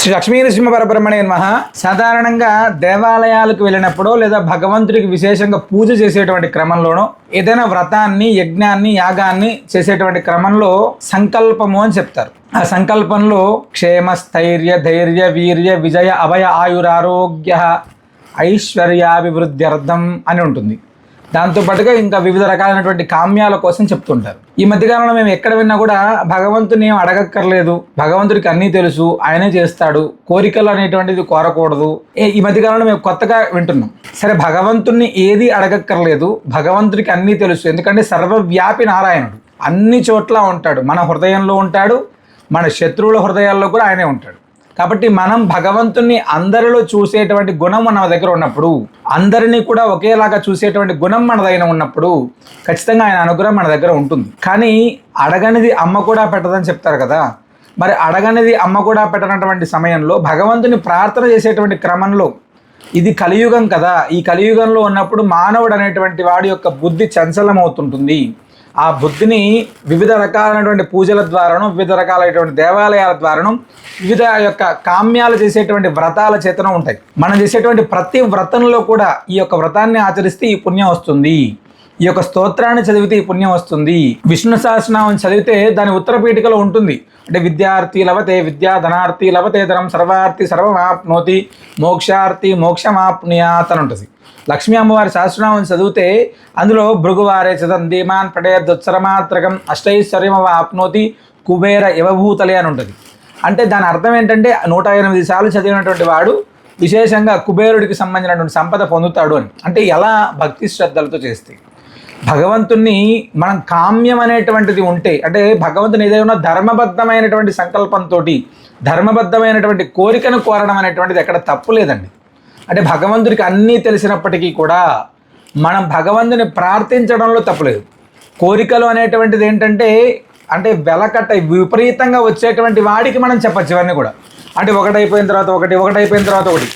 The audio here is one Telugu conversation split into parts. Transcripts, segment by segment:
శ్రీ లక్ష్మీ నృసింహ పరబ్రహ్మణే నమః. సాధారణంగా దేవాలయాలకు వెళ్ళినప్పుడు లేదా భగవంతుడికి విశేషంగా పూజ చేసేటువంటి క్రమంలోనో ఏదైనా వ్రతాన్ని, యజ్ఞాన్ని, యాగాన్ని చేసేటువంటి క్రమంలో సంకల్పము అని చెప్తారు. ఆ సంకల్పంలో క్షేమ, స్థైర్య, ధైర్య, వీర్య, విజయ, అభయ, ఆయురారోగ్య, ఐశ్వర్యాభివృద్ధ్యర్థం అని ఉంటుంది. దాంతోపాటుగా ఇంకా వివిధ రకాలైనటువంటి కామ్యాల కోసం చెప్తుంటారు. ఈ మధ్యకాలంలో మేము ఎక్కడ విన్నా కూడా భగవంతుని ఏం అడగక్కర్లేదు, భగవంతుడికి అన్నీ తెలుసు, ఆయనే చేస్తాడు, కోరికలు అనేటువంటిది కోరకూడదు. ఈ మధ్యకాలంలో మేము కొత్తగా వింటున్నాం. సరే, భగవంతుణ్ణి ఏది అడగక్కర్లేదు, భగవంతుడికి అన్నీ తెలుసు, ఎందుకంటే సర్వవ్యాపి నారాయణుడు, అన్ని చోట్ల ఉంటాడు. మన హృదయంలో ఉంటాడు, మన శత్రువుల హృదయాల్లో కూడా ఆయనే ఉంటాడు. కాబట్టి మనం భగవంతుణ్ణి అందరిలో చూసేటువంటి గుణం మన దగ్గర ఉన్నప్పుడు, అందరినీ కూడా ఒకేలాగా చూసేటువంటి గుణం మన దగ్గర ఉన్నప్పుడు ఖచ్చితంగా ఆయన అనుగ్రహం మన దగ్గర ఉంటుంది. కానీ అడగనిది అమ్మ కూడా పెట్టదని చెప్తారు కదా. మరి అడగనిది అమ్మ కూడా పెట్టనటువంటి సమయంలో భగవంతుని ప్రార్థన చేసేటువంటి క్రమంలో, ఇది కలియుగం కదా, ఈ కలియుగంలో ఉన్నప్పుడు మానవుడు అనేటువంటి వాడి యొక్క బుద్ధి చంచలమవుతుంటుంది. ఆ బుద్ధిని వివిధ రకాలైనటువంటి పూజల ద్వారాను, వివిధ రకాలైనటువంటి దేవాలయాల ద్వారాను, వివిధ యొక్క కామ్యాలు చేసేటువంటి వ్రతాల చేతనం ఉంటాయి. మనం చేసేటువంటి ప్రతి వ్రతంలో కూడా ఈ యొక్క వ్రతాన్ని ఆచరిస్తే ఈ పుణ్యం వస్తుంది, ఈ యొక్క స్తోత్రాన్ని చదివితే ఈ పుణ్యం వస్తుంది, విష్ణు సహస్రనామం చదివితే దాని ఉత్తరపీఠికలో ఉంటుంది. అంటే విద్యార్థి లభతే విద్యా, ధనార్థి లభతే ధనం, సర్వార్థి సర్వమాప్నోతి, మోక్షార్థి మోక్షమాప్నుయాత్ అని ఉంటుంది. లక్ష్మీ అమ్మవారి సహస్రనామం చదివితే అందులో భృగువారే చదందీమాన్ పటేర్దుత్సరమాత్రకం అష్టైశ్వర్యమ ఆప్నోతి కుబేర యవభూతలే అని ఉంటుంది. అంటే దాని అర్థం ఏంటంటే 108 సార్లు చదివినటువంటి వాడు విశేషంగా కుబేరుడికి సంబంధించినటువంటి సంపద పొందుతాడు అని. అంటే ఎలా? భక్తి శ్రద్ధలతో చేస్తే. భగవంతుణ్ణి మనం కామ్యం అనేటువంటిది ఉంటే, అంటే భగవంతుని ఏదైనా ధర్మబద్ధమైనటువంటి సంకల్పంతో, ధర్మబద్ధమైనటువంటి కోరికను కోరడం అనేటువంటిది ఎక్కడ తప్పు లేదండి. అంటే భగవంతుడికి అన్నీ తెలిసినప్పటికీ కూడా మనం భగవంతుని ప్రార్థించడంలో తప్పులేదు. కోరికలు అనేటువంటిది ఏంటంటే, అంటే వెలకట్ట విపరీతంగా వచ్చేటువంటి వాడికి మనం చెప్పచ్చు ఇవన్నీ కూడా. అంటే ఒకటైపోయిన తర్వాత ఒకటి, ఒకటైపోయిన తర్వాత ఒకటి.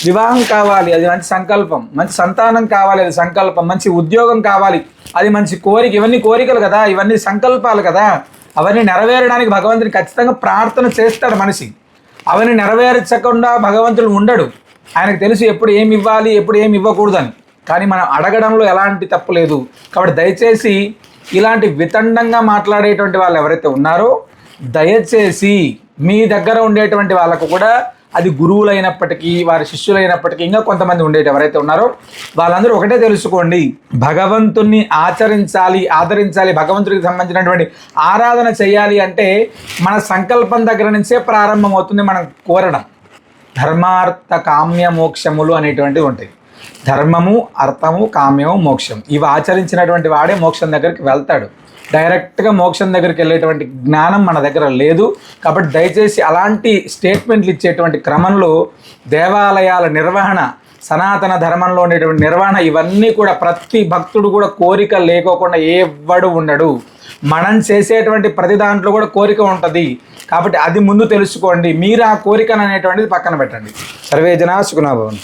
వివాహం కావాలి, అది మంచి సంకల్పం. మంచి సంతానం కావాలి, అది సంకల్పం. మంచి ఉద్యోగం కావాలి, అది మంచి కోరిక. ఇవన్నీ కోరికలు కదా, ఇవన్నీ సంకల్పాలు కదా. అవన్నీ నెరవేరడానికి భగవంతుని ఖచ్చితంగా ప్రార్థన చేస్తాడు మనిషి. అవన్నీ నెరవేర్చకుండా భగవంతుడు ఉండడు. ఆయనకు తెలుసు ఎప్పుడు ఏమి ఇవ్వాలి, ఎప్పుడు ఏమి ఇవ్వకూడదని. కానీ మనం అడగడంలో ఎలాంటి తప్పు లేదు. కాబట్టి దయచేసి ఇలాంటి వితండంగా మాట్లాడేటువంటి వాళ్ళు ఎవరైతే ఉన్నారో, దయచేసి మీ దగ్గర ఉండేటువంటి వాళ్ళకు కూడా, అది గురువులైనప్పటికీ, వారి శిష్యులైనప్పటికీ, ఇంకా కొంతమంది ఉండేటి ఎవరైతే ఉన్నారో వాళ్ళందరూ ఒకటే తెలుసుకోండి, భగవంతుణ్ణి ఆచరించాలి, ఆదరించాలి, భగవంతుడికి సంబంధించినటువంటి ఆరాధన చేయాలి అంటే మన సంకల్పం దగ్గర నుంచే ప్రారంభమవుతుంది మనం కోరడం. ధర్మార్థ కామ్య మోక్షములు అనేటువంటివి ఉంటాయి. ధర్మము, అర్థము, కామ్యము, మోక్షం, ఇవి ఆచరించినటువంటి వాడే మోక్షం దగ్గరికి వెళ్తాడు. డైరెక్ట్గా మోక్షం దగ్గరికి వెళ్ళేటువంటి జ్ఞానం మన దగ్గర లేదు. కాబట్టి దయచేసి అలాంటి స్టేట్మెంట్లు ఇచ్చేటువంటి క్రమంలో దేవాలయాల నిర్వహణ, సనాతన ధర్మంలో ఉండేటువంటి నిర్వహణ, ఇవన్నీ కూడా ప్రతి భక్తుడు కూడా కోరిక లేకోకుండా ఎవ్వడు ఉండడు. మనం చేసేటువంటి ప్రతి దాంట్లో కూడా కోరిక ఉంటుంది. కాబట్టి అది ముందు తెలుసుకోండి. మీరు ఆ కోరికను అనేటువంటిది పక్కన పెట్టండి. సర్వే జనా సుఖినో భవంతు.